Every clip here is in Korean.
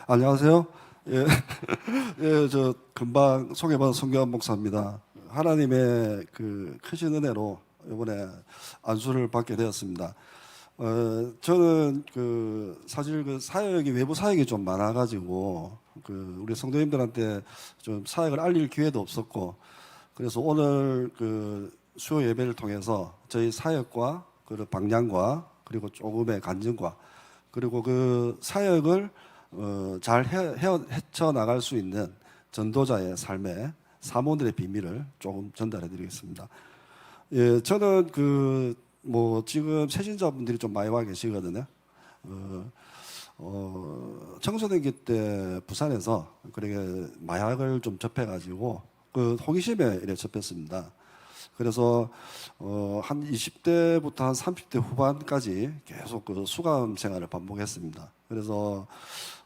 안녕하세요. 예, 예, 저 금방 소개받은 송교환 목사입니다. 하나님의 그 크신 은혜로 이번에 안수를 받게 되었습니다. 저는 그 사실 그 사역이 외부 사역이 좀 많아가지고 그 우리 성도님들한테 좀 사역을 알릴 기회도 없었고, 그래서 오늘 그 수요 예배를 통해서 저희 사역과 그 방향과 그리고 조금의 간증과 그리고 그 사역을 잘 헤쳐나갈 수 있는 전도자의 삶의 사모들의 비밀을 조금 전달해 드리겠습니다. 예, 저는 지금 세신자분들이 좀 많이 와 계시거든요. 청소년기 때 부산에서 그렇게 마약을 좀 접해가지고 그 호기심에 이래 접했습니다. 그래서 한 20대부터 한 30대 후반까지 계속 그 수감 생활을 반복했습니다. 그래서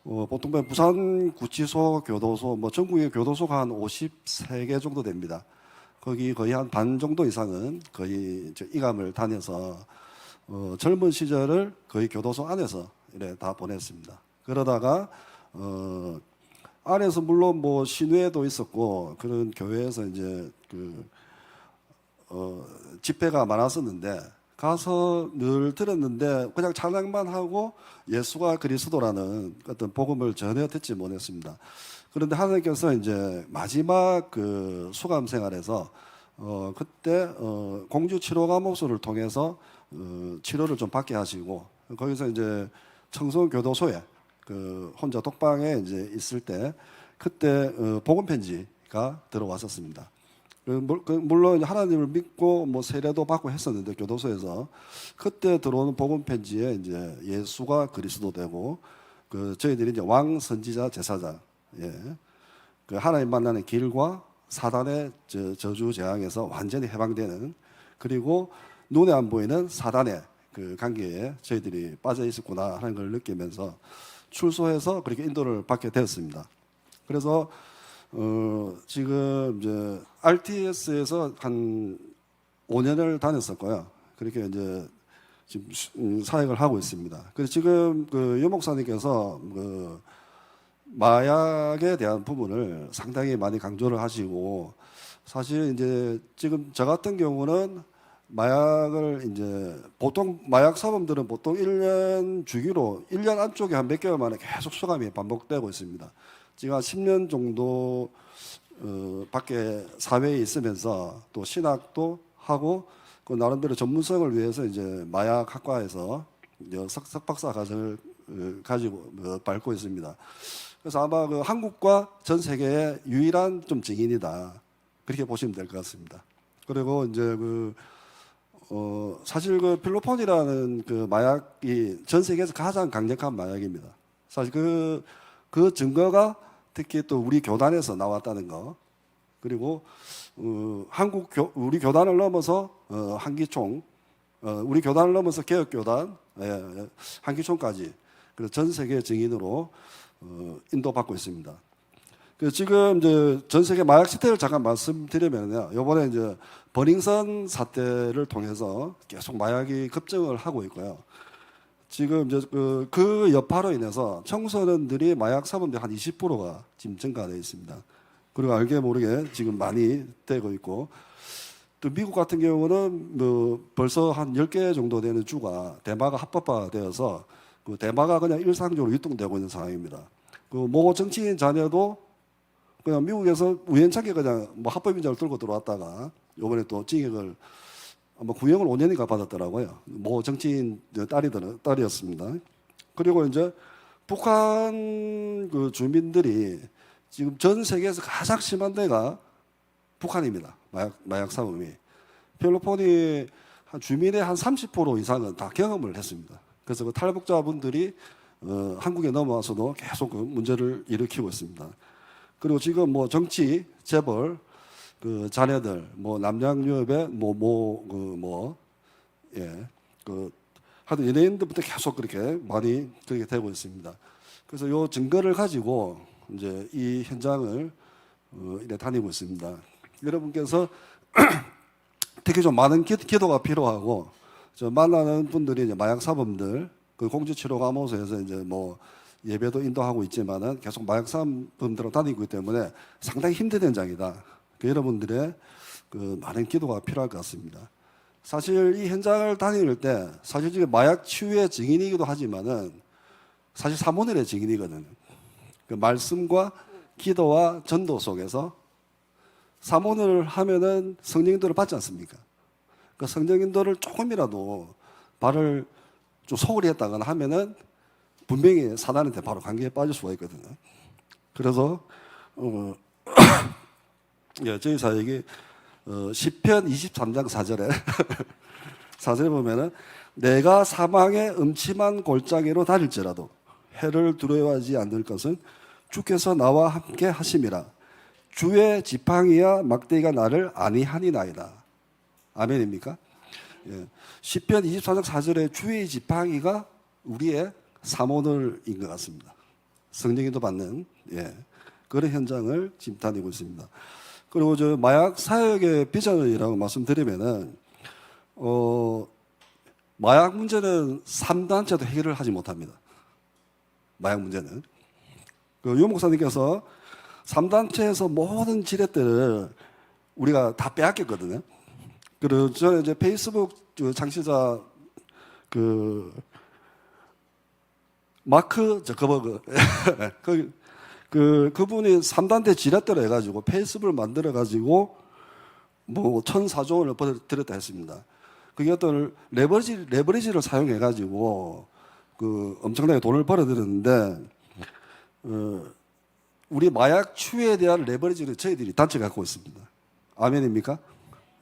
보통 부산 구치소, 교도소, 뭐 전국의 교도소가 한 53개 정도 됩니다. 거기 거의 한 반 정도 이상은 거의 이감을 다녀서 젊은 시절을 거의 교도소 안에서 이래 다 보냈습니다. 그러다가 안에서 물론 뭐 신회도 있었고 그런 교회에서 이제 집회가 많았었는데 가서 늘 들었는데 그냥 찬양만 하고 예수가 그리스도라는 어떤 복음을 전혀 듣지 못했습니다. 그런데 하나님께서 이제 마지막 그 수감 생활에서 그때 공주 치료 감옥소를 통해서 치료를 좀 받게 하시고 거기서 이제 청소 교도소에 그 혼자 독방에 이제 있을 때 그때 복음 편지가 들어왔었습니다. 물론 하나님을 믿고 뭐 세례도 받고 했었는데 교도소에서 그때 들어오는 복음 편지에 이제 예수가 그리스도 되고 그 저희들이 이제 왕 선지자 제사장, 예, 그 하나님 만나는 길과 사단의 저주 재앙에서 완전히 해방되는, 그리고 눈에 안 보이는 사단의 그 관계에 저희들이 빠져 있었구나 하는 걸 느끼면서 출소해서 그렇게 인도를 받게 되었습니다. 그래서 지금 이제 RTS에서 한 5년을 다녔었고요. 그렇게 이제 지금 사역을 하고 있습니다. 그래서 지금 그 유 목사님께서 그 마약에 대한 부분을 상당히 많이 강조를 하시고, 사실 이제 지금 저 같은 경우는 마약을 이제 보통 마약 사범들은 보통 1년 주기로 1년 안쪽에 한 몇 개월 만에 계속 수감이 반복되고 있습니다. 지금 한 10년 정도 밖에 사회에 있으면서 또 신학도 하고 그 나름대로 전문성을 위해서 이제 마약학과에서 석박사 과정을 가지고 밟고 있습니다. 그래서 아마 그 한국과 전 세계의 유일한 좀 증인이다, 그렇게 보시면 될 것 같습니다. 그리고 이제 사실 그 필로폰이라는 그 마약이 전 세계에서 가장 강력한 마약입니다. 사실 그 증거가 특히 또 우리 교단에서 나왔다는 거, 그리고 우리 교단을 넘어서 한기총, 우리 교단을 넘어서 개혁교단, 한기총까지 그래서 전 세계 증인으로 인도받고 있습니다. 지금 이제 전 세계 마약 시태를 잠깐 말씀드리면요, 이번에 이제 버닝썬 사태를 통해서 계속 마약이 급증을 하고 있고요. 지금 이제 그 여파로 인해서 청소년들이 마약 사범들이 한 20%가 지금 증가되어 있습니다. 그리고 알게 모르게 지금 많이 되고 있고, 또 미국 같은 경우는 벌써 한 10개 정도 되는 주가 대마가 합법화되어서 그 대마가 그냥 일상적으로 유통되고 있는 상황입니다. 모 정치인 자녀도 그냥 미국에서 우연찮게 그냥 뭐 합법인자를 들고 들어왔다가 이번에 또 징역을 아마 구형을 5년인가 받았더라고요. 모 정치인 딸이었습니다. 그리고 이제 북한 그 주민들이 지금 전 세계에서 가장 심한 데가 북한입니다. 마약 사범이. 필로폰이 주민의 한 30% 이상은 다 경험을 했습니다. 그래서 그 탈북자분들이 한국에 넘어와서도 계속 그 문제를 일으키고 있습니다. 그리고 지금 뭐 정치, 재벌, 그 자녀들, 뭐 남양유업의 하여튼 연예인들부터 계속 그렇게 많이 그렇게 되고 있습니다. 그래서 요 증거를 가지고 이제 이 현장을 이래 다니고 있습니다. 여러분께서 특히 좀 많은 기도가 필요하고, 저 만나는 분들이 이제 마약 사범들, 그 공주치료감호소에서 이제 뭐 예배도 인도하고 있지만은 계속 마약 사범들하고 다니고 있기 때문에 상당히 힘든 현장이다. 여러분들의 그 많은 기도가 필요할 것 같습니다. 사실 이 현장을 다닐 때 사실 지금 마약 치유의 증인이기도 하지만은 사실 사모늘의 증인이거든요. 그 말씀과 기도와 전도 속에서 사모늘을 하면은 성령 인도를 받지 않습니까? 그 성령 인도를 조금이라도 발을 좀 소홀히 했다거나 하면은 분명히 사단한테 바로 관계에 빠질 수가 있거든요. 그래서 예, 저희 사역이 시편 23장 4절에 4절에 보면은 내가 사망의 음침한 골짜기로 다닐지라도 해를 두려워하지 않을 것은 주께서 나와 함께 하심이라. 주의 지팡이와 막대기가 나를 아니하니나이다. 아멘입니까? 예. 시편 24장 4절에 주의 지팡이가 우리의 사모늘인 것 같습니다. 성령님도 받는 그런 현장을 지금 다니고 있습니다. 그리고 저 마약 사역의 비전이라고 말씀드리면은 마약 문제는 3단체도 해결을 하지 못합니다. 마약 문제는 그 유 목사님께서 3단체에서 모든 지렛대를 우리가 다 빼앗겼거든요. 그리고 저는 이제 페이스북 창시자 마크 저커버그 그분이 3단체 지렛대로 해가지고 페이스북을 만들어가지고 뭐 1,004조 원을 들였다 했습니다. 그게 어떤 레버리지를 사용해가지고 그 엄청나게 돈을 벌어들였는데 우리 마약 치유에 대한 레버리지를 저희들이 단체 갖고 있습니다. 아멘입니까?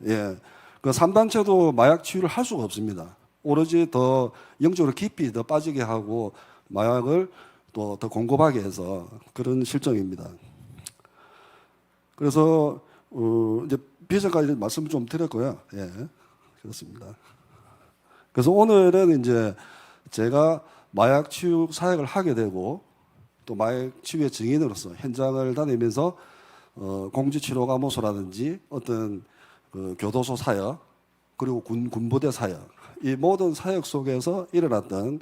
예. 그 3단체도 마약 치유를 할 수가 없습니다. 오로지 더 영적으로 깊이 더 빠지게 하고 마약을 또 더 공급하게 해서 그런 실정입니다. 그래서 이제 비전까지 말씀을 좀 드렸고요. 예, 그렇습니다. 그래서 오늘은 이제 제가 마약 치유 사역을 하게 되고 또 마약 치유의 증인으로서 현장을 다니면서 공지치료감호소라든지 어떤 그 교도소 사역 그리고 군부대 사역 이 모든 사역 속에서 일어났던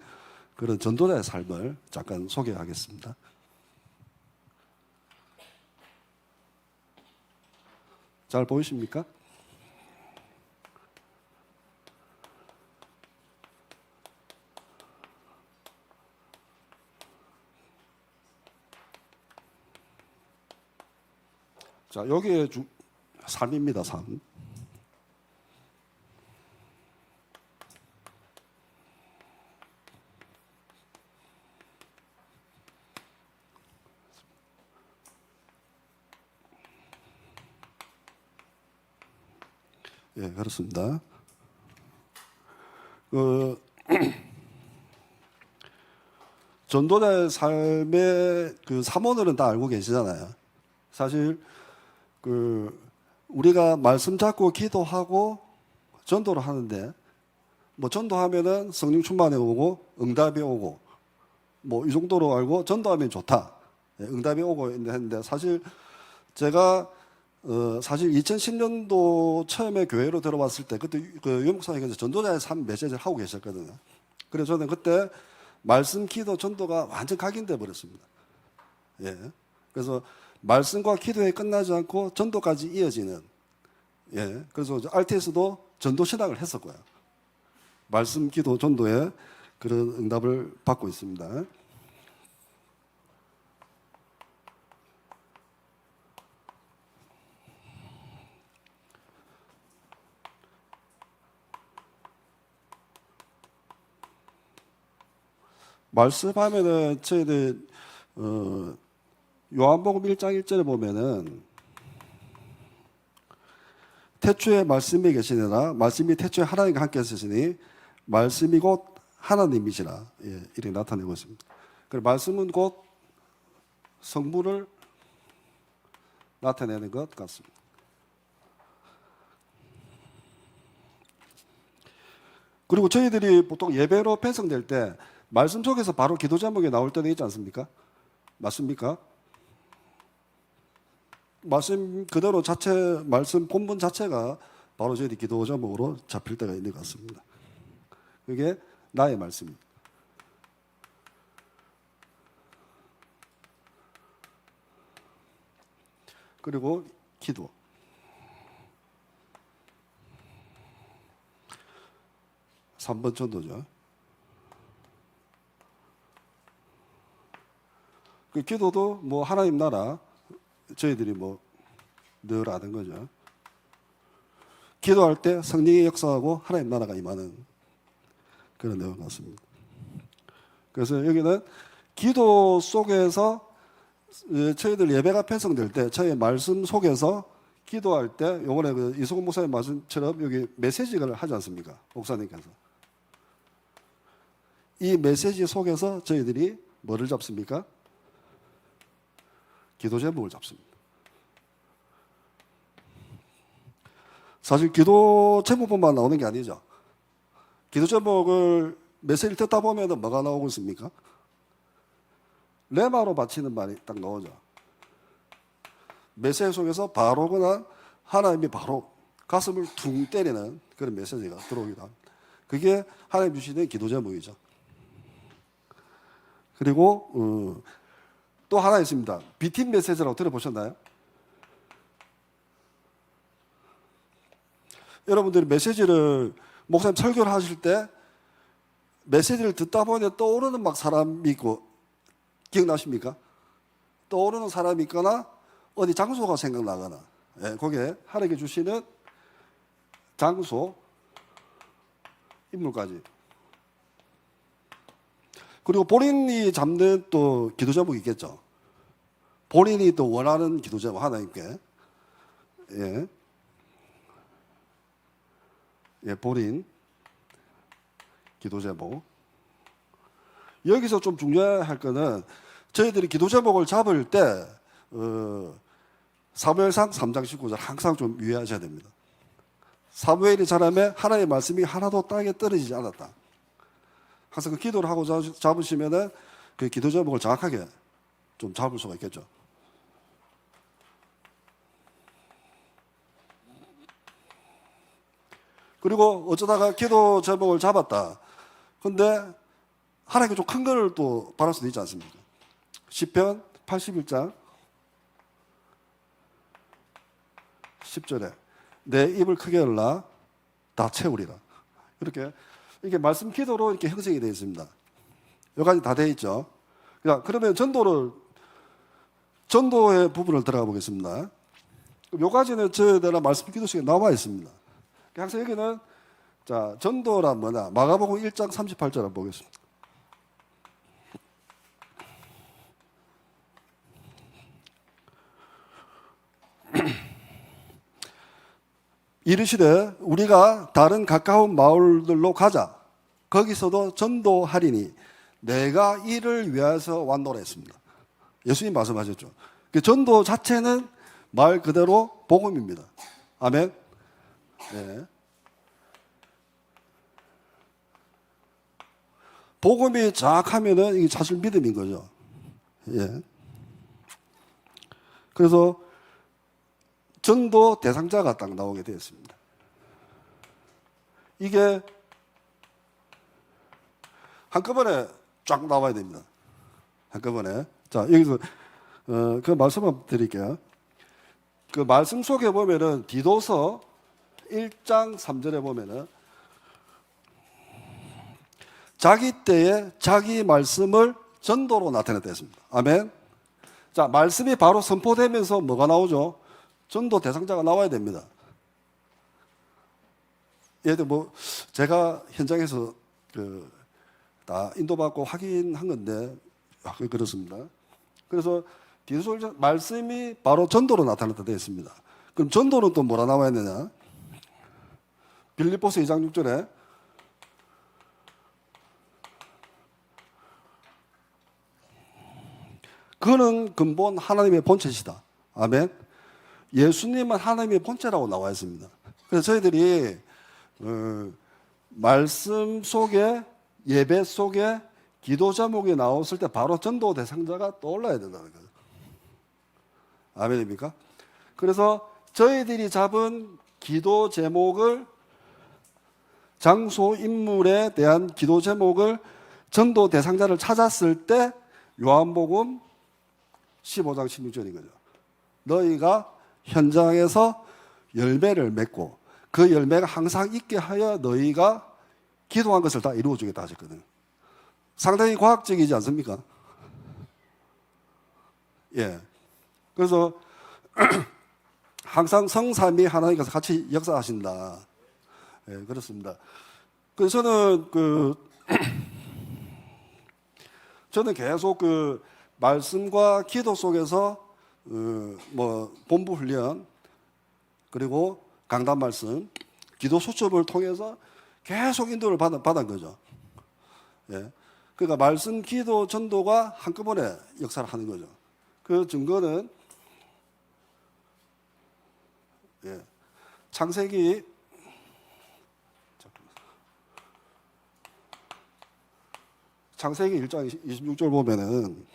그런 전도자의 삶을 잠깐 소개하겠습니다. 잘 보이십니까? 자, 여기에 삶입니다, 삶. 예, 그렇습니다. 전도자의 삶의 그 사모들은 다 알고 계시잖아요. 사실 우리가 말씀 잡고 기도하고 전도를 하는데 뭐 전도하면은 성령 충만이 오고 응답이 오고 뭐 이 정도로 알고 전도하면 좋다. 예, 응답이 오고 했는데 사실 제가 사실 2010년도 처음에 교회로 들어왔을 때 그때 그 유 목사님께서 전도자의 삶 메시지를 하고 계셨거든요. 그래서 저는 그때 말씀, 기도, 전도가 완전 각인돼 버렸습니다. 예. 그래서 말씀과 기도에 끝나지 않고 전도까지 이어지는 예. 그래서 RTS도 전도 신학을 했었고요. 말씀, 기도, 전도에 그런 응답을 받고 있습니다. 말씀하면은 저희들 요한복음 1장 1절에 보면은 태초에 말씀이 계시느라 말씀이 태초에 하나님과 함께 하시니 말씀이 곧 하나님이시라 예, 이렇게 나타내고 있습니다. 그리고 말씀은 곧 성부를 나타내는 것 같습니다. 그리고 저희들이 보통 예배로 편성될 때 말씀 속에서 바로 기도 제목이 나올 때도 있지 않습니까? 맞습니까? 말씀 그대로 말씀 본문 자체가 바로 저희 기도 제목으로 잡힐 때가 있는 것 같습니다. 그게 나의 말씀입니다. 그리고 기도. 3번 전도죠. 그 기도도 뭐 하나님 나라 저희들이 뭐 늘 아는 거죠. 기도할 때 성령이 역사하고 하나님 나라가 임하는 그런 내용 같습니다. 그래서 여기는 기도 속에서 저희들 예배가 편성될 때 저희 말씀 속에서 기도할 때 요번에 그 이소금 목사님 말씀처럼 여기 메시지를 하지 않습니까? 목사님께서. 이 메시지 속에서 저희들이 뭐를 잡습니까? 기도 제목을 잡습니다. 사실 기도 제목만 나오는 게 아니죠. 기도 제목을 메시지를 듣다 보면 뭐가 나오고 있습니까? 레마로 바치는 말이 딱 나오죠. 메시지 속에서 바로 그냥 하나님이 바로 가슴을 퉁 때리는 그런 메시지가 들어오기도 합니다. 그게 하나님 주시는 기도 제목이죠. 그리고 또 하나 있습니다. 비팀 메시지라고 들어보셨나요? 여러분들이 메시지를 목사님 설교를 하실 때 메시지를 듣다 보니 떠오르는 막 사람이 있고 기억나십니까? 떠오르는 사람이 있거나 어디 장소가 생각나거나 거기에 하나님께 주시는 장소, 인물까지. 그리고 본인이 잡는 또 기도 제목이 있겠죠. 본인이 또 원하는 기도 제목 하나님께. 본인 기도 제목. 여기서 좀 중요할 거는 저희들이 기도 제목을 잡을 때 사무엘상 3장 19절 항상 좀 유의하셔야 됩니다. 사무엘이 자라매 하나님의 말씀이 하나도 땅에 떨어지지 않았다. 항상 그 기도를 하고 잡으시면은 그 기도 제목을 정확하게 좀 잡을 수가 있겠죠. 그리고 어쩌다가 기도 제목을 잡았다. 근데 하나님께 좀 큰 걸 또 바랄 수도 있지 않습니까? 시편 81장 10절에 내 입을 크게 열라 다 채우리라. 이렇게 말씀 기도로 이렇게 형성이 되어 있습니다. 여기까지 다 되어 있죠. 그러면 전도의 부분을 들어가 보겠습니다. 여기까지는 저희들 말씀 기도 속에 나와 있습니다. 항상 여기는 자 전도란 뭐냐? 마가복음 1장 38절 한번 보겠습니다. 이르시되 우리가 다른 가까운 마을들로 가자. 거기서도 전도하리니 내가 이를 위하여서 왔노라 했습니다. 예수님 말씀하셨죠. 그 전도 자체는 말 그대로 복음입니다. 아멘. 네. 복음이 정확하면은 이게 사실 믿음인 거죠. 예. 그래서 전도 대상자가 딱 나오게 되었습니다. 이게 한꺼번에 쫙 나와야 됩니다. 한꺼번에. 자, 여기서 그 말씀 한번 드릴게요. 그 말씀 속에 보면은 디도서 1장 3절에 보면은 자기 때에 자기 말씀을 전도로 나타냈다 했습니다. 아멘. 자, 말씀이 바로 선포되면서 뭐가 나오죠? 전도 대상자가 나와야 됩니다. 예를 들어 제가 현장에서 다 인도받고 확인한 건데 그렇습니다. 그래서 디도서 말씀이 바로 전도로 나타났다 되어 있습니다. 그럼 전도는 또 뭐라 나와야 되냐? 빌립보서 2장 6절에 그는 근본 하나님의 본체시다. 아멘. 예수님은 하나님의 본체라고 나와 있습니다. 그래서 저희들이 말씀 속에 예배 속에 기도 제목이 나왔을 때 바로 전도 대상자가 떠올라야 된다는 거죠. 아멘입니까? 그래서 저희들이 잡은 기도 제목을 장소 인물에 대한 기도 제목을 전도 대상자를 찾았을 때 요한복음 15장 16절인 거죠. 너희가 현장에서 열매를 맺고 그 열매가 항상 있게 하여 너희가 기도한 것을 다 이루어 주겠다 하셨거든요. 상당히 과학적이지 않습니까? 예. 그래서 항상 성삼위 하나님께서 같이 역사하신다. 예, 그렇습니다. 그래서 저는 계속 그 말씀과 기도 속에서 뭐 본부 훈련 그리고 강단 말씀, 기도 수첩을 통해서 계속 인도를 받은 거죠. 예. 그러니까 말씀, 기도, 전도가 한꺼번에 역사를 하는 거죠. 그 증거는 예. 창세기 1장 26절 보면은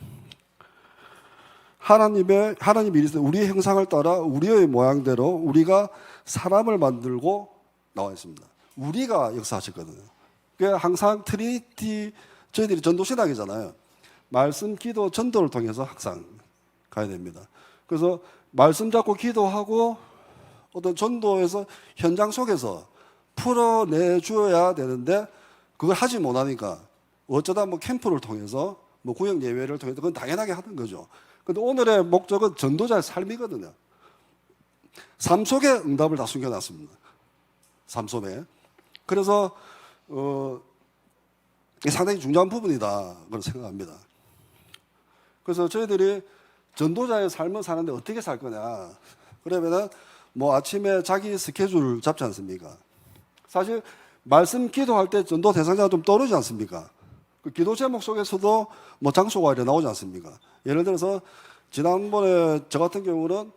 하나님이 이르시되 우리의 형상을 따라 우리의 모양대로 우리가 사람을 만들고 나와 있습니다. 우리가 역사하셨거든요. 그러니까 항상 트리니티 저희들이 전도신학이잖아요. 말씀, 기도, 전도를 통해서 항상 가야 됩니다. 그래서 말씀 잡고 기도하고 어떤 전도에서 현장 속에서 풀어내 줘야 되는데 그걸 하지 못하니까 어쩌다 뭐 캠프를 통해서 뭐 구역 예배를 통해서 그건 당연하게 하는 거죠. 근데 오늘의 목적은 전도자의 삶이거든요. 삶 속에 응답을 다 숨겨놨습니다. 삶 속에. 그래서 상당히 중요한 부분이다 그런 생각합니다. 그래서 저희들이 전도자의 삶을 사는데 어떻게 살 거냐. 그러면은 뭐 아침에 자기 스케줄 잡지 않습니까? 사실 말씀 기도할 때 전도 대상자가 좀 떠오르지 않습니까? 그 기도 제목 속에서도 뭐 장소가 이렇게 나오지 않습니까? 예를 들어서 지난번에 저 같은 경우는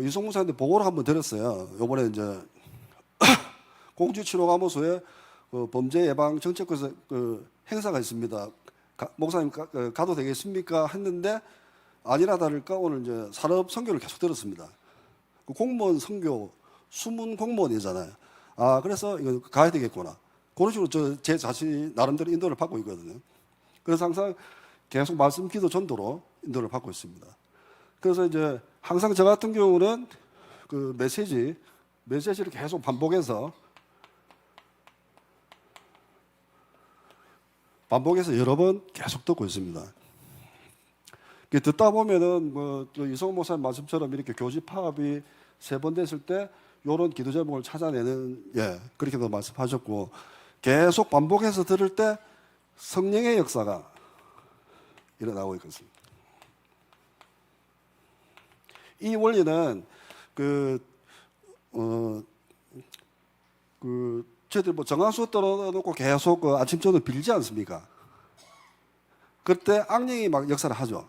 이송 목사님한테 보고를 한번 드렸어요. 이번에 이제 공주치료감호소에 범죄 예방 정책과에서 그 행사가 있습니다. 목사님 가도 되겠습니까? 했는데 아니나 다를까 오늘 이제 산업 선교를 계속 들었습니다. 그 공무원 선교 수문 공무원이잖아요. 아 그래서 이거 가야 되겠구나. 그런 식으로 제 자신 나름대로 인도를 받고 있거든요. 그래서 항상 계속 말씀, 기도, 전도로 인도를 받고 있습니다. 그래서 이제 항상 저 같은 경우는 그 메시지를 계속 반복해서 여러 번 계속 듣고 있습니다. 듣다 보면은 뭐 이성호 목사님 말씀처럼 이렇게 교집 파업이 3번 됐을 때 이런 기도 제목을 찾아내는 그렇게도 말씀하셨고 계속 반복해서 들을 때 성령의 역사가 일어나고 있습니다. 이 원리는 저희들 뭐 정한수 떨어놓고 계속 아침 저녁 빌지 않습니까? 그때 악령이 막 역사를 하죠.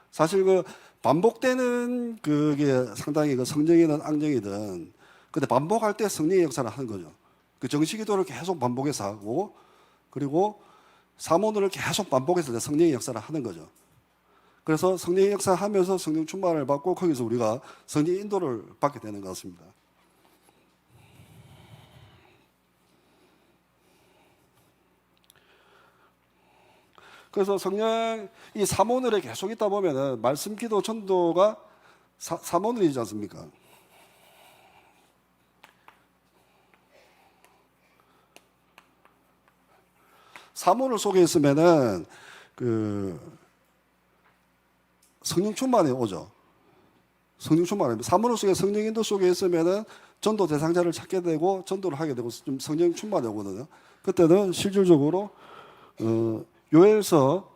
사실 반복되는 그게 상당히 성령이든 악령이든 근데 반복할 때 성령의 역사를 하는 거죠. 그 정식기도를 계속 반복해서 하고 그리고 사모들을 계속 반복해서 성령의 역사를 하는 거죠. 그래서 성령의 역사하면서 성령 충만을 받고 거기서 우리가 성령 인도를 받게 되는 것 같습니다. 그래서 성령 이 사모늘에 계속 있다 보면은 말씀, 기도, 전도가 사모늘이지 않습니까? 사모늘 속에 있으면은 성령 충만이 오죠. 성령 충만입니다. 사모늘 속에 성령 인도 속에 있으면은 전도 대상자를 찾게 되고 전도를 하게 되고 좀 성령 충만이 오거든요. 그때는 실질적으로 요엘서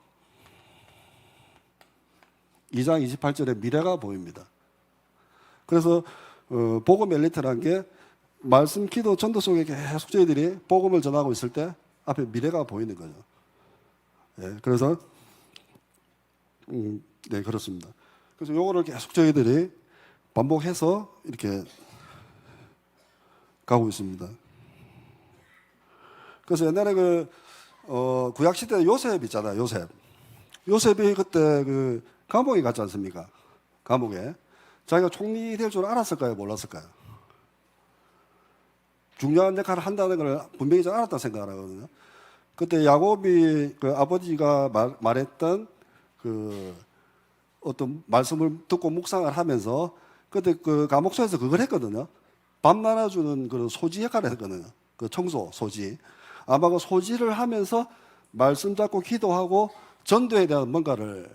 2장 28절에 미래가 보입니다. 그래서 복음 엘리트라는 게 말씀, 기도, 전도 속에 계속 저희들이 복음을 전하고 있을 때 앞에 미래가 보이는 거죠. 예, 그래서 네 그렇습니다. 그래서 요거를 계속 저희들이 반복해서 이렇게 가고 있습니다. 그래서 옛날에 구약 시대 요셉 있잖아요. 요셉이 그때 감옥에 갔지 않습니까? 감옥에 자기가 총리 될 줄 알았을까요? 몰랐을까요? 중요한 역할을 한다는 걸 분명히 잘 알았다 생각하거든요. 그때 야곱이 아버지가 말했던 어떤 말씀을 듣고 묵상을 하면서 그때 그 감옥소에서 그걸 했거든요. 밥 나눠주는 그런 소지 역할을 했거든요. 그 청소 소지. 아마 그 소지를 하면서 말씀 잡고 기도하고 전도에 대한 뭔가를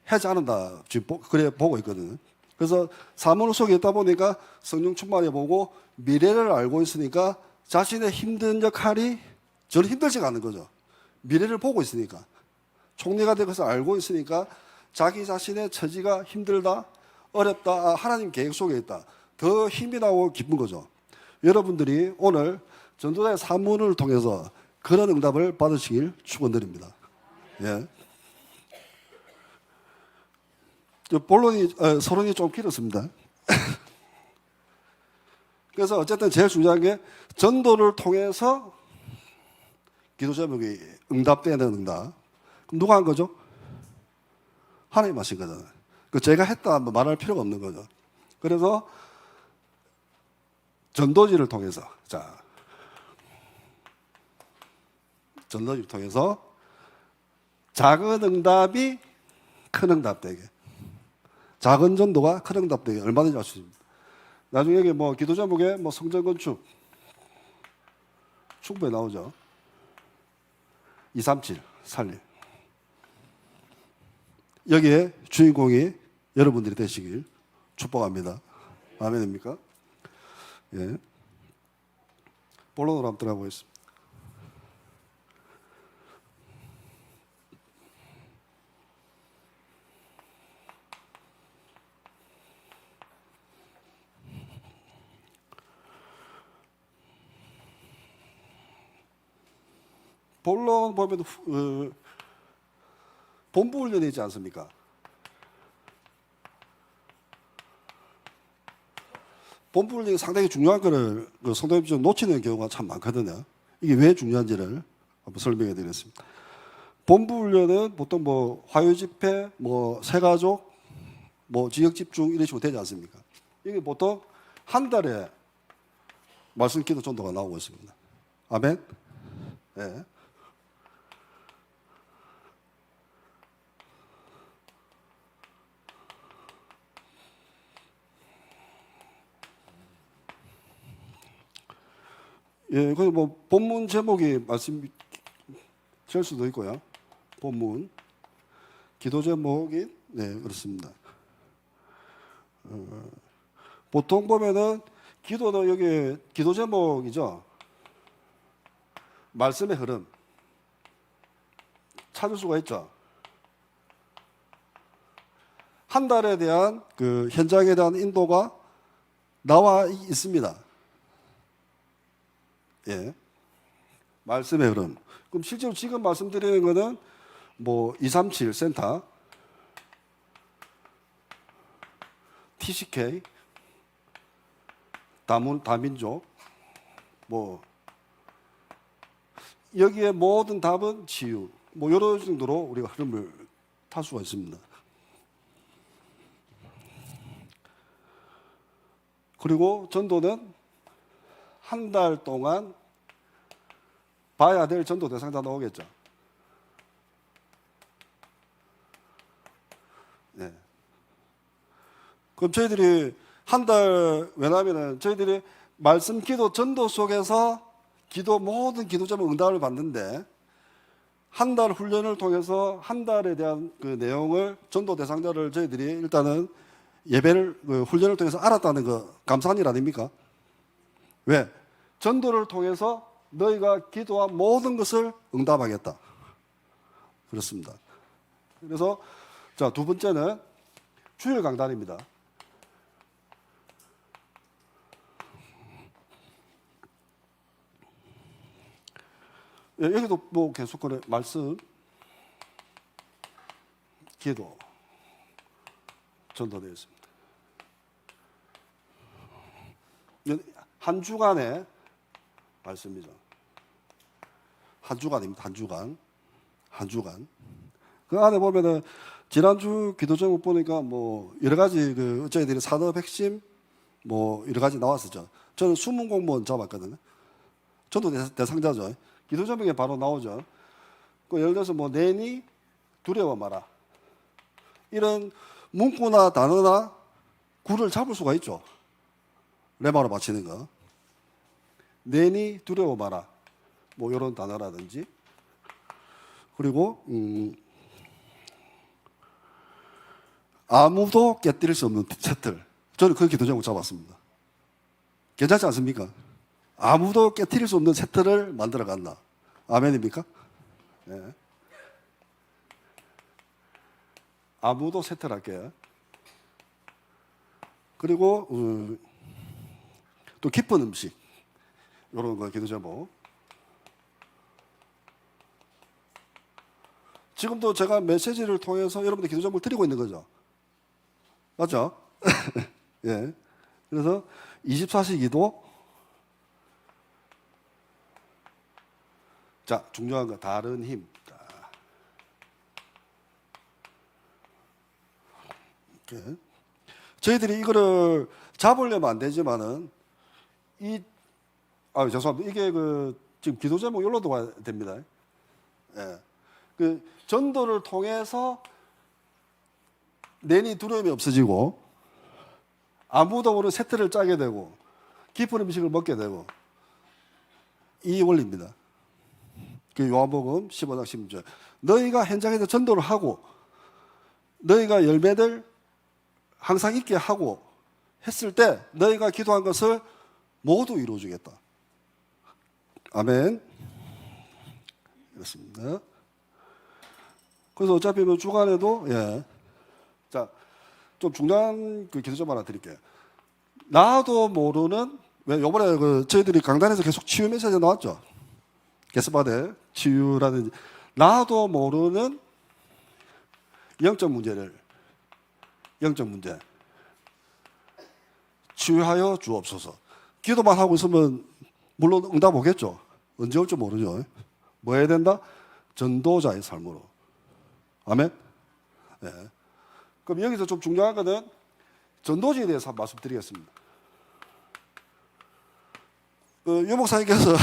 하지 않는다. 지금 그래 보고 있거든요. 그래서 사문 속에 있다 보니까 성령 충만해 보고 미래를 알고 있으니까 자신의 힘든 역할이 전혀 힘들지가 않은 거죠. 미래를 보고 있으니까. 총리가 되어서 알고 있으니까 자기 자신의 처지가 힘들다, 어렵다, 하나님 계획 속에 있다. 더 힘이 나고 기쁜 거죠. 여러분들이 오늘 전도자의 사문을 통해서 그런 응답을 받으시길 축원드립니다. 예. 본론이 서론이 좀 길었습니다. 그래서 어쨌든 제일 중요한 게 전도를 통해서 기도 제목이 응답되는 응답. 그럼 누가 한 거죠? 하나님 하신 거잖아요. 그 제가 했다 말할 필요가 없는 거죠. 그래서 전도지를 통해서 전도지를 통해서 작은 응답이 큰 응답 되게, 작은 전도가 큰 응답 되게 얼마든지 할 수 있습니다. 나중에 여기 뭐 기도 제목에 뭐 성전 건축 충분히 나오죠. 237 살림. 여기에 주인공이 여러분들이 되시길 축복합니다. 아멘입니까? 예. 본론으로 한번 들어가 보겠습니다. 본론 보면 본부 훈련이 있지 않습니까? 본부 훈련이 상당히 중요한 거를 성도님이 좀 놓치는 경우가 참 많거든요. 이게 왜 중요한지를 한번 설명해 드리겠습니다. 본부 훈련은 보통 뭐 화요 집회, 뭐 새가족, 뭐 지역 집중 이런 식으로 되지 않습니까? 이게 보통 한 달에 말씀 기도 전도가 나오고 있습니다. 아멘? 네. 예, 그래서 뭐 본문 제목이 말씀 될 수도 있고요. 본문 기도 제목이 그렇습니다. 보통 보면은 기도는 여기 기도 제목이죠. 말씀의 흐름 찾을 수가 있죠. 한 달에 대한 그 현장에 대한 인도가 나와 있습니다. 예. 말씀의 흐름. 그럼 실제로 지금 말씀드리는 거는 뭐 237 센터, TCK, 다민족, 뭐 여기에 모든 답은 치유, 뭐 여러 정도로 우리가 흐름을 탈 수가 있습니다. 그리고 전도는 한 달 동안 봐야 될 전도 대상자 나오겠죠. 네. 그럼 저희들이 한 달, 왜냐하면 저희들이 말씀 기도 전도 속에서 모든 기도 제목 응답을 받는데 한 달 훈련을 통해서 한 달에 대한 그 내용을 전도 대상자를 저희들이 일단은 예배를 훈련을 통해서 알았다는 거 감사한 일 아닙니까? 왜? 전도를 통해서 너희가 기도한 모든 것을 응답하겠다. 그렇습니다. 그래서 자, 두 번째는 주일 강단입니다. 예, 여기도 뭐 계속해서 말씀, 기도, 전도되어 있습니다. 한 주간의 말씀이죠. 한 주간입니다. 한 주간. 그 안에 보면은 지난주 기도 제목 보니까 뭐 여러 가지 그 저희들이 산업 핵심 뭐 여러 가지 나왔었죠. 저는 수문 공무원 잡았거든요. 저도 대상자죠. 기도 제목에 바로 나오죠. 그 예를 들어서 뭐 내니 두려워 마라. 이런 문구나 단어나 구를 잡을 수가 있죠. 레마로 바치는 거. 내니 두려워 마라. 뭐 이런 단어라든지. 그리고 아무도 깨뜨릴 수 없는 셔틀. 저는 그 기도 제목 잡았습니다. 괜찮지 않습니까? 아무도 깨뜨릴 수 없는 셔틀을 만들어 간다. 아멘입니까? 네. 아무도 셔틀할게요. 그리고 또 기쁜 음식. 이런 거 기도 제목. 지금도 제가 메시지를 통해서 여러분들 기도 제목을 드리고 있는 거죠. 맞죠? 예. 그래서 24시 기도. 자, 중요한 거 다른 힘. 이렇게. 저희들이 이거를 잡으려면 안 되지만은 죄송합니다. 이게 지금 기도 제목 열로 둬야 됩니다. 예. 전도를 통해서 내니 두려움이 없어지고 아무도 모르는 세트를 짜게 되고 깊은 음식을 먹게 되고 이 원리입니다. 요한복음 15장 16절. 너희가 현장에서 전도를 하고 너희가 열매들 항상 있게 하고 했을 때 너희가 기도한 것을 모두 이루어주겠다. 아멘. 그렇습니다. 그래서 어차피 주간에도 자, 좀 중요한 기도 좀 하나 드릴게요. 나도 모르는 왜 요번에 저희들이 강단에서 계속 치유 메시지 나왔죠. 게스바데 치유라든지 나도 모르는 영적 문제 치유하여 주옵소서. 기도만 하고 있으면 물론 응답 오겠죠. 언제 올지 모르죠. 뭐 해야 된다? 전도자의 삶으로. 아멘. 네. 그럼 여기서 좀 중요한 거는 전도지에 대해서 말씀드리겠습니다. 유 목사님께서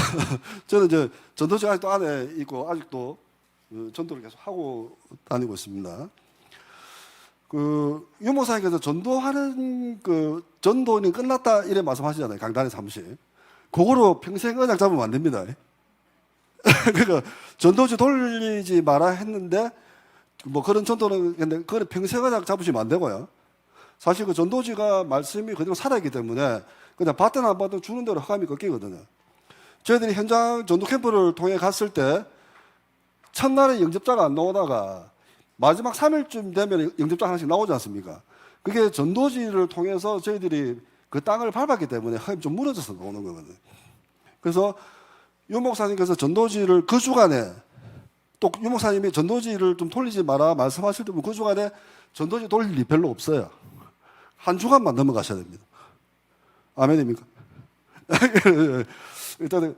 저는 이제 전도지 아직도 안에 있고 아직도 전도를 계속 하고 다니고 있습니다. 유 목사님께서 전도하는 전도는 끝났다 이래 말씀하시잖아요. 강단에서 한 번씩. 그거로 평생 언약 잡으면 안 됩니다. 그러니까 전도지 돌리지 마라 했는데 뭐 그런 전도는 근데 그걸 평생 언약 잡으시면 안 되고요. 사실 전도지가 말씀이 그대로 살아있기 때문에 그냥 받든 안 받든 주는 대로 허감이 꺾이거든요. 저희들이 현장 전도 캠프를 통해 갔을 때 첫날에 영접자가 안 나오다가 마지막 3일쯤 되면 영접자 하나씩 나오지 않습니까? 그게 전도지를 통해서 저희들이 그 땅을 밟았기 때문에 허감이 좀 무너져서 나오는 거거든요. 그래서 유 목사님께서 전도지를 그 주간에 또 유 목사님이 전도지를 좀 돌리지 마라 말씀하실 때 그 주간에 전도지 돌릴 일이 별로 없어요. 한 주간만 넘어가셔야 됩니다. 아멘입니까? 일단은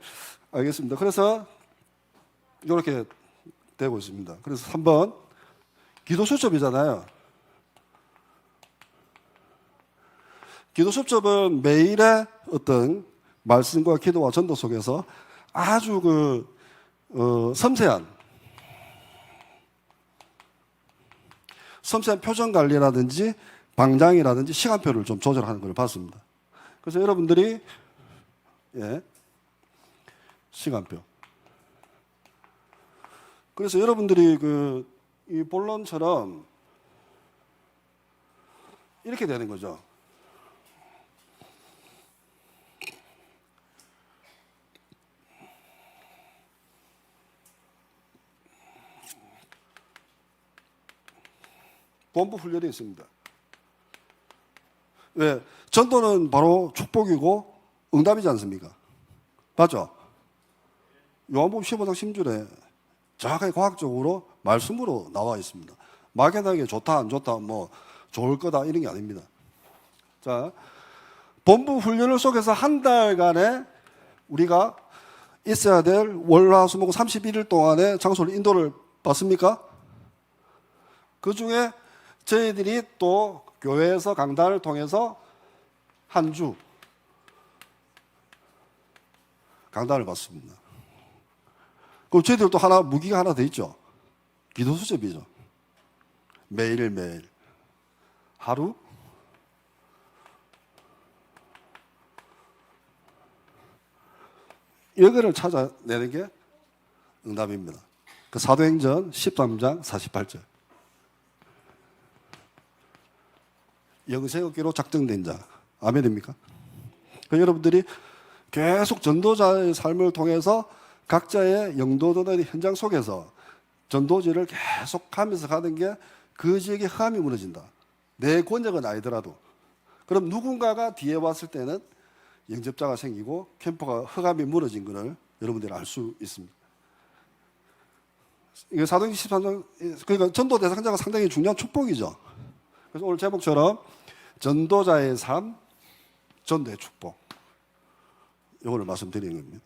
알겠습니다. 그래서 이렇게 되고 있습니다. 그래서 3번 기도 수첩이잖아요. 기도 수첩은 매일의 어떤 말씀과 기도와 전도 속에서 아주 섬세한 표정 관리라든지 방장이라든지 시간표를 좀 조절하는 걸 봤습니다. 그래서 여러분들이 시간표. 그래서 여러분들이 이 본론처럼 이렇게 되는 거죠. 본부 훈련이 있습니다. 왜? 전도는 바로 축복이고 응답이지 않습니까? 맞죠? 요한복음 15장 10절에 정확하게 과학적으로 말씀으로 나와 있습니다. 막연하게 좋다 안 좋다 뭐 좋을 거다 이런 게 아닙니다. 자, 본부 훈련을 속에서 한 달간의 우리가 있어야 될 월화수목 31일 동안의 장소를 인도를 받습니까? 그 중에 저희들이 또 교회에서 강단을 통해서 한 주 강단을 받습니다. 그럼 저희들 또 무기가 하나 더 있죠. 기도 수첩이죠. 매일매일. 하루 여기를 찾아내는 게 응답입니다. 그 사도행전 13장 48절. 영생업계로 작정된 자. 아멘입니까? 그 여러분들이 계속 전도자의 삶을 통해서 각자의 영도도는 현장 속에서 전도지를 계속 하면서 가는 게 그 지역의 흑암이 무너진다. 내 권역은 아니더라도. 그럼 누군가가 뒤에 왔을 때는 영접자가 생기고 캠프가 흑암이 무너진 것을 여러분들이 알 수 있습니다. 이게 사도행전 13장, 그러니까 전도 대상자가 상당히 중요한 축복이죠. 그래서 오늘 제목처럼 전도자의 삶, 전도의 축복. 이거를 말씀드리는 겁니다.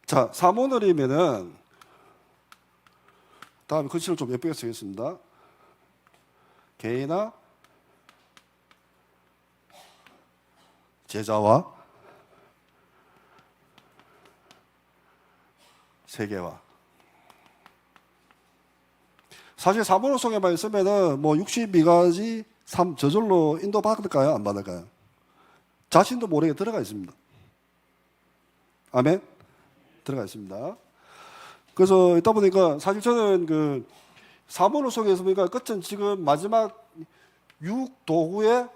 자, 사모늘이면은 다음에 글씨를 좀 예쁘게 쓰겠습니다. 개인아 제자와 세계와. 사실 사모늘 속에만 있으면은 뭐 62가지 삶 저절로 인도 받을까요? 안 받을까요? 자신도 모르게 들어가 있습니다. 아멘? 들어가 있습니다. 그래서 있다 보니까 사실 저는 그 사모늘 속에서 보니까 끝은 지금 마지막 6도구의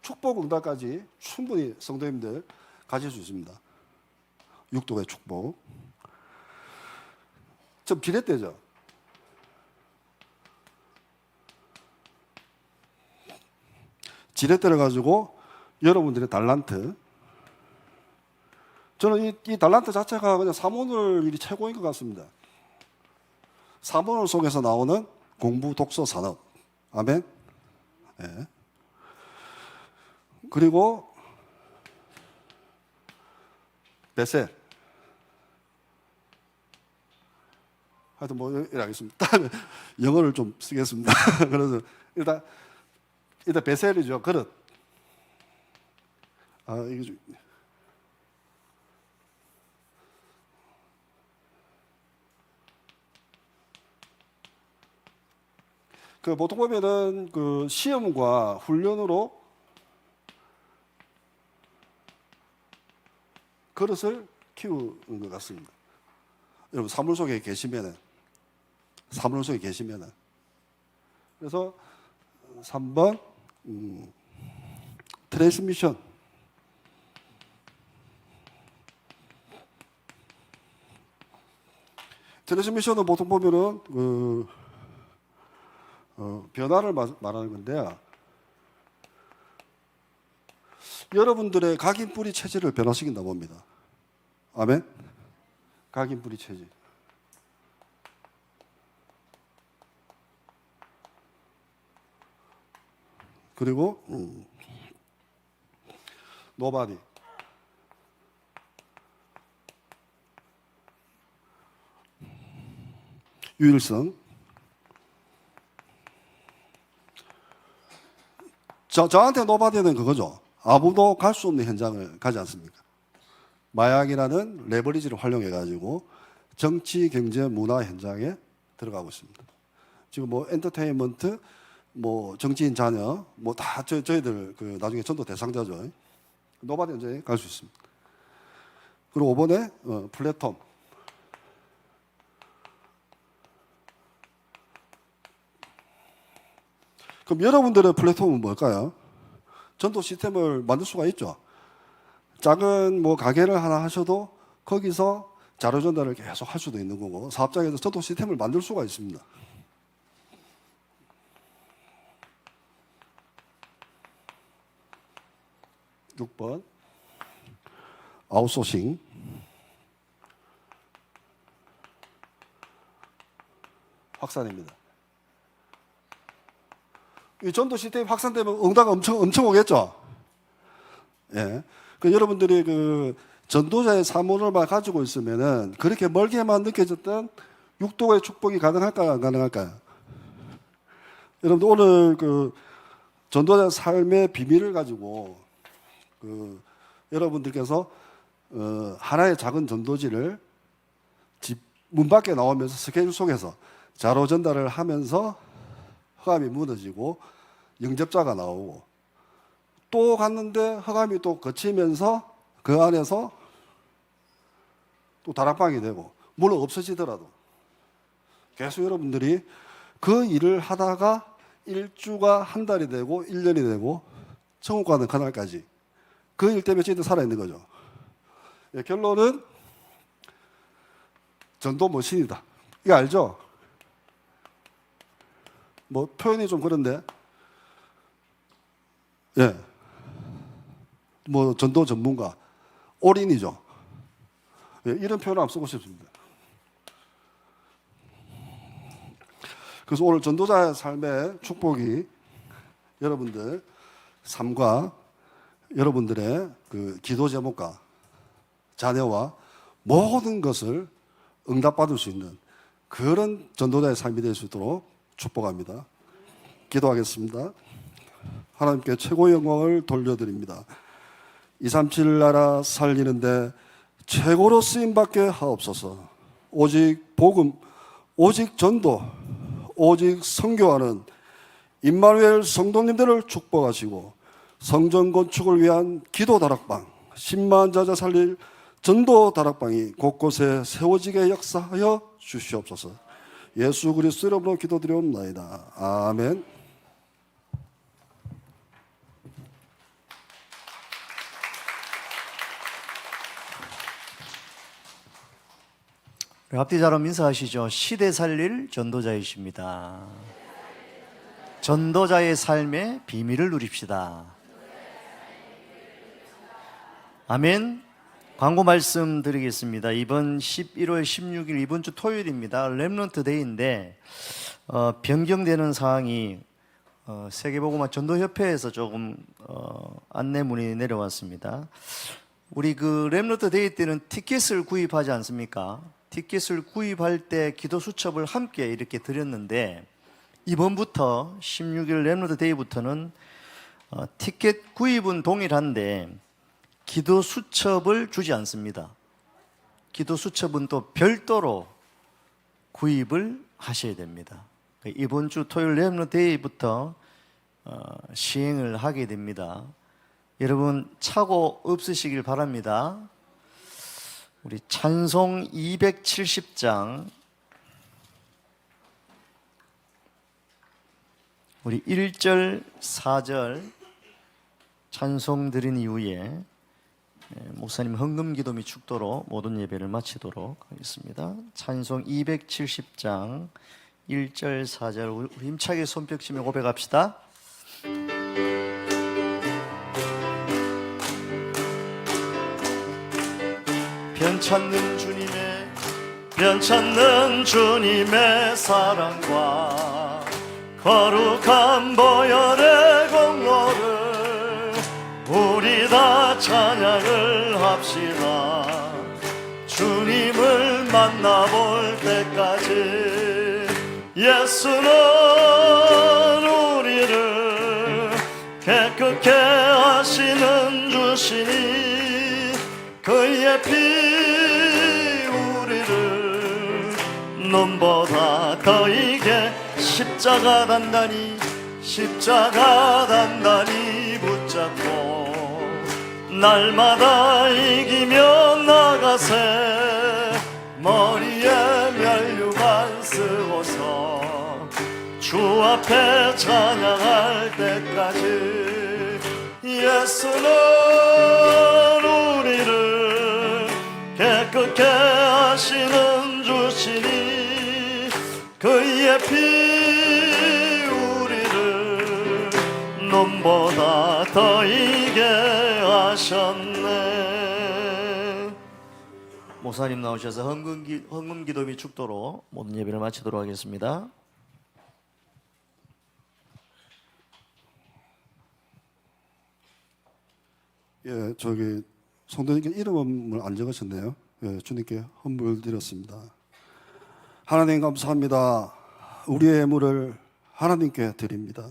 축복 응답까지 충분히 성도님들 가질 수 있습니다. 6도구의 축복. 좀 지렛대죠. 지렛대를 가지고 여러분들의 달란트, 저는 이 달란트 자체가 그냥 사모늘 일이 최고인 것 같습니다. 사모늘 속에서 나오는 공부, 독서, 산업. 아멘. 네. 그리고 베셀. 하여튼 뭐 이렇게 하겠습니다. 영어를 좀 쓰겠습니다. 그래서 일단 베셀이죠. 그릇. 이게 좀. 그 보통 보면은 그 시험과 훈련으로 그릇을 키우는 것 같습니다. 여러분 사물 속에 계시면은 그래서 3번 트랜스미션. 트랜스미션은 보통 보면은 변화를 말하는 건데요. 여러분들의 각인뿌리 체질을 변화시킨다 봅니다. 아멘? 각인뿌리 체질. 그리고 노바디. 유일성. 저한테 노바디는 그거죠. 아무도 갈 수 없는 현장을 가지 않습니까? 마약이라는 레버리지를 활용해가지고 정치, 경제, 문화 현장에 들어가고 있습니다. 지금 뭐 엔터테인먼트, 뭐 정치인 자녀, 뭐 다 저희들 그 나중에 전도 대상자죠. 노바디 현장에 갈 수 있습니다. 그리고 5번에 플랫폼. 그럼 여러분들의 플랫폼은 뭘까요? 전도 시스템을 만들 수가 있죠. 작은 뭐 가게를 하나 하셔도 거기서 자료 전달을 계속 할 수도 있는 거고, 사업장에서 전도 시스템을 만들 수가 있습니다. 육 번 아웃소싱. 확산입니다. 이 전도 시스템이 확산되면 응답가 엄청 오겠죠. 예. 그 여러분들이 그 전도자의 사모를만 가지고 있으면은 그렇게 멀게만 느껴졌던 육도의 축복이 가능할까요? 안 가능할까요? 여러분들 오늘 그 전도자 삶의 비밀을 가지고 여러분들께서 하나의 작은 전도지를 집 문 밖에 나오면서 스케줄 속에서 자료 전달을 하면서 허감이 무너지고 영접자가 나오고 또 갔는데 허감이 또 거치면서 그 안에서 또 다락방이 되고 물론 없어지더라도 계속 여러분들이 그 일을 하다가 일주가 한 달이 되고 1년이 되고 천국 가는 그날까지 그 일 때문에 저희들 살아있는 거죠. 예, 결론은 전도 머신이다. 이거 알죠? 뭐 표현이 좀 그런데 예, 뭐 전도 전문가 올인이죠. 예, 이런 표현을 한번 쓰고 싶습니다. 그래서 오늘 전도자의 삶의 축복이 여러분들 삶과 여러분들의 그 기도 제목과 자녀와 모든 것을 응답받을 수 있는 그런 전도자의 삶이 될 수 있도록 축복합니다. 기도하겠습니다. 하나님께 최고의 영광을 돌려드립니다. 237 나라 살리는데 최고로 쓰임받게 하옵소서. 오직 복음, 오직 전도, 오직 선교하는 임마누엘 성도님들을 축복하시고 성전 건축을 위한 기도 다락방, 10만 자자 살릴 전도 다락방이 곳곳에 세워지게 역사하여 주시옵소서. 예수 그리스도 이름으로 기도드리옵나이다. 아멘. 앞뒤 자로 인사하시죠. 시대 살릴 전도자이십니다. 전도자의 삶의 비밀을 누립시다. 아멘. 광고 말씀 드리겠습니다. 이번 11월 16일 이번 주 토요일입니다. 렘넌트 데이인데 변경되는 사항이 세계복음화 전도협회에서 조금 안내문이 내려왔습니다. 우리 그 렘넌트 데이 때는 티켓을 구입하지 않습니까? 티켓을 구입할 때 기도 수첩을 함께 이렇게 드렸는데 이번부터 16일 렘넌트 데이부터는 티켓 구입은 동일한데 기도 수첩을 주지 않습니다. 기도 수첩은 또 별도로 구입을 하셔야 됩니다. 이번 주 토요일 렘넌트 데이부터 시행을 하게 됩니다. 여러분 착오 없으시길 바랍니다. 우리 찬송 270장 우리 1절 4절 찬송 드린 이후에 목사님 헌금기도 및 축도로 모든 예배를 마치도록 하겠습니다. 찬송 270장 1절 4절 우리 힘차게 손뼉치며 고백합시다. 변찮는 주님의 사랑과 거룩한 보혈의 공로를 우리 다 찬양을 합시다. 주님을 만나볼 때까지 예수는 우리를 깨끗게 하시는 주시니 그의 피 우리를 눈보다 더 이게 십자가 단단히 붙잡고 날마다 이기며 나가세. 머리에 면류관 쓰고서 주 앞에 찬양할 때까지 예수는 우리를 깨끗게 하시는 주시니 그의 피 우리를 눈보다 더 이게 하셨네. 목사님 나오셔서 헌금기도 및 축도로 모든 예배를 마치도록 하겠습니다. 예, 저기 성도님께 이름을 안 적으셨네요. 예, 주님께 헌물 드렸습니다. 하나님 감사합니다. 우리의 예물을 하나님께 드립니다.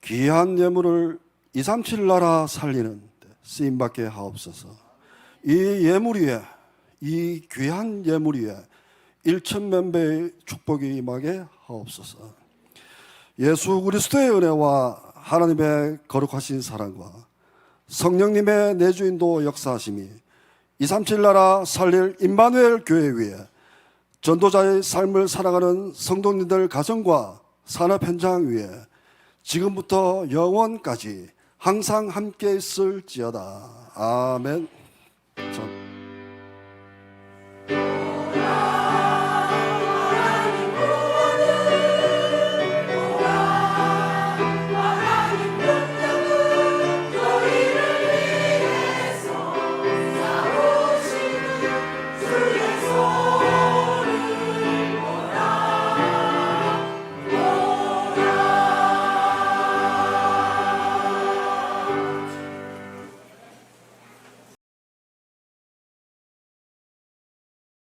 귀한 예물을 237 나라 살리는 데 쓰임받게 하옵소서. 이 예물 위에, 이 귀한 예물 위에 1천만 배의 축복이 임하게 하옵소서. 예수 그리스도의 은혜와 하나님의 거룩하신 사랑과 성령님의 내주인도 역사하심이 237 나라 살릴 임마누엘 교회 위에 전도자의 삶을 살아가는 성도님들 가정과 산업 현장 위에 지금부터 영원까지 항상 함께 있을지어다. 아멘.